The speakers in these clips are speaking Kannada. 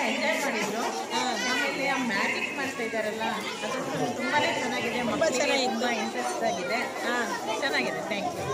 ಎಂಜಾಯ್ ಮಾಡಿದ್ರು. ಆಮೇಲೆ ಆ ಮ್ಯಾಜಿಕ್ ಮಾಡ್ತಾ ಇದ್ದಾರಲ್ಲ ಅದು ತುಂಬಾ ಚೆನ್ನಾಗಿದೆ. ಮಕ್ಕಳಿಗೆ ತುಂಬ ಇಂಟ್ರೆಸ್ಟ್ ಆಗಿದೆ. ಚೆನ್ನಾಗಿದೆ. Thank you.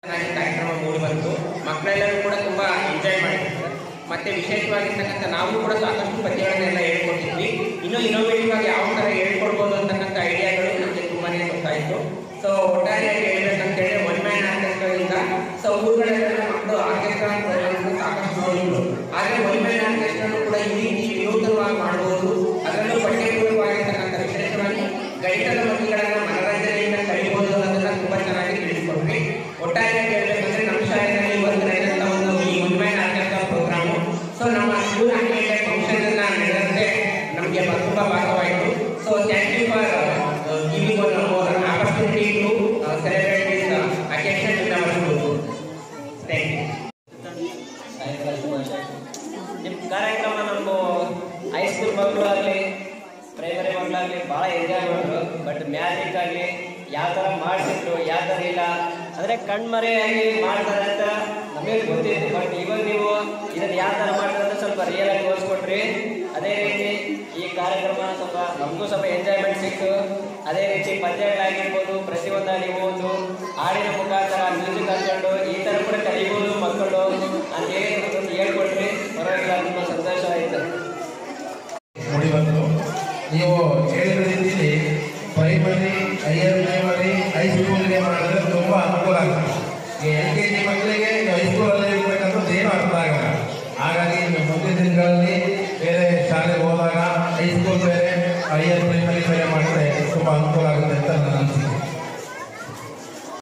ಚೆನ್ನಾಗಿ ಕಾರ್ಯಕ್ರಮ ಮೂಡಿ ಬಂತು. ಮಕ್ಕಳೆಲ್ಲರೂ ಕೂಡ ತುಂಬ ಎಂಜಾಯ್ ಮಾಡಿದ್ರು. ಮತ್ತೆ ವಿಶೇಷವಾಗಿರ್ತಕ್ಕಂಥ ನಾವು ಕೂಡ ಸಾಕಷ್ಟು ಪದ್ಯಗಳನ್ನೆಲ್ಲ ಹೇಳ್ಕೊಟ್ಟಿದ್ವಿ. ಇನ್ನೂ ಇನ್ನೋವೇಟಿವ್ ಆಗಿ ಯಾವ ಥರ ಹೇಳ್ಕೊಡ್ಬೋದು ಅಂತಕ್ಕಂಥ ಐಡಿಯಾಗಳು ನಮಗೆ ತುಂಬಾ ಗೊತ್ತಾಯಿತು. ಸೊ ಒಟ್ಟಾರೆಯಾಗಿ ಹೇಳ್ಬೇಕಂತೇಳಿ ಒನ್ ಮ್ಯಾನ್ ಆರ್ಕೆಸ್ಟ್ರಾದಿಂದ ಸೊ ಊರುಗಳೆಲ್ಲ ಮಕ್ಕಳು ಆರ್ಕೆಸ್ಟ್ರಾ ಪ್ರೋಗ್ರಾಮ್ ಸಾಕಷ್ಟು ನೋಡಿದ್ರು. ಆದರೆ ಒನ್ ಮ್ಯಾನ್ ಆರ್ಕೆಸ್ಟ್ರಾನು ಕೂಡ ಈ ರೀತಿ ವಿನೂತನವಾಗಿ ಮಾಡ್ಬೋದು. ಅದರಲ್ಲೂ ಪಠ್ಯಪೂರ್ವಕವಾಗಿರ್ತಕ್ಕಂಥ ವಿಶೇಷವಾಗಿ ಗಣಿತದ ಮಕ್ಕಳುಗಳನ್ನು ಮನರಂಜನೆಯಿಂದ ಕಲಿಬೋದು ಅನ್ನೋದನ್ನ ತುಂಬ ಚೆನ್ನಾಗಿ ತಿಳಿಸ್ಕೊಟ್ವಿ. ಒಟ್ಟಾರೆಯಾಗಿ ಹೇಳ್ಬೇಕಂದ್ರೆ ನಮ್ಮ ಶಾಲೆಯಲ್ಲಿ ಇವತ್ತು ನಡೆದಂಥ ಒಂದು ಈ one man orchestra programme so ನಮ್ಮ ಸ್ಕೂಲ್ ಆನ್ಯುವಲ್ ಫಂಕ್ಷನ್ ಅನ್ನ ನಡೆದಂತೆ ನಮಗೆ ತುಂಬ ಭಾಗವಾಯಿತು. So thank you for giving one more opportunity to celebrate this occasion in our school. Thank you. ನಿಮ್ಮ ಕಾರ್ಯಕ್ರಮ ನಮ್ಮ ಹೈಸ್ಕೂಲ್ ಮಕ್ಕಳು ಆಗಲಿ ಪ್ರೈಮರಿ ಮಕ್ಕಳಾಗಲಿ ಭಾಳ ಎಂಜಾಯ್ ಮಾಡಿದ್ರು. ಬಟ್ ಮ್ಯಾಜಿಕ್ ಆಗಲಿ ಯಾವ ಥರ ಮಾಡಿಸಿದ್ರು ಯಾವ ಥರ ಇಲ್ಲ ಅಂದರೆ ಕಣ್ಮರೆಯಾಗಿ ಮಾಡ್ತಾರೆ ಅಂತ ನಮಗೆ ಗೊತ್ತಿತ್ತು. ಬಟ್ ಇವಾಗ ನೀವು ಇದನ್ನು ಯಾವ ಥರ ಮಾಡ್ತಾರೆ ಅಂತ ಸ್ವಲ್ಪ ರಿಯಲ್ ಆಗಿ ತೋರಿಸ್ಕೊಟ್ರಿ. ಅದೇ ರೀತಿ ಈ ಕಾರ್ಯಕ್ರಮ ಸ್ವಲ್ಪ ನಮಗೂ ಸ್ವಲ್ಪ ಎಂಜಾಯ್ಮೆಂಟ್ ಸಿಕ್ತು. ಅದೇ ರೀತಿ ಪದ್ಯಗಳಾಗಿರ್ಬೋದು ಪ್ರತಿಯೊಂದಾಗಿ ಒಂದು ಹಾಡಿನ ಮುಖಾಂತರ ಮ್ಯೂಸಿಕ್ ಹಾಕೊಂಡು ಈ ಥರ ಕೂಡ ಕಲಿಬೋದು ಮಕ್ಕಳು ಅಂತೇಳಿ ಒಂದು ಹೇಳ್ಕೊಟ್ರಿ. ಪರವಾಗಿಲ್ಲ, ತುಂಬ ಸಂತೋಷ ಆಯಿತು. ಮೂಡಿ ಬಂತು. ನೀವು ಹೇಳಿದ ರೀತಿಯಲ್ಲಿ ಪ್ರೈಮರಿ ಹೈಯರ್ ಪ್ರೈಮರಿ ಹೈಸ್ಕೂಲ್ಗೆ ಮಾಡಿದ್ರೆ ತುಂಬ ಅನುಕೂಲ ಆಗ್ತದೆ. ಈ LKG ಮಕ್ಕಳಿಗೆ ಹೈಸ್ಕೂಲಲ್ಲಿ ಇರಬೇಕಂದ್ರೆ ಏನು ಅರ್ಥ ಆಗಲ್ಲ. ಹಾಗಾಗಿ ಮುಂದಿನ ದಿನಗಳಲ್ಲಿ ಬೇರೆ ಶಾಲೆಗೆ ಹೋದಾಗ ಹೈಸ್ಕೂಲ್ ಬೇರೆ ಹೈಯರ್ ಪ್ರೈಮರಿ ಬೇರೆ ಮಾಡಿದ್ರೆ ತುಂಬ ಅನುಕೂಲ ಆಗುತ್ತೆ ಅಂತ ನನ್ನ ಅನಿಸಿಕೆ.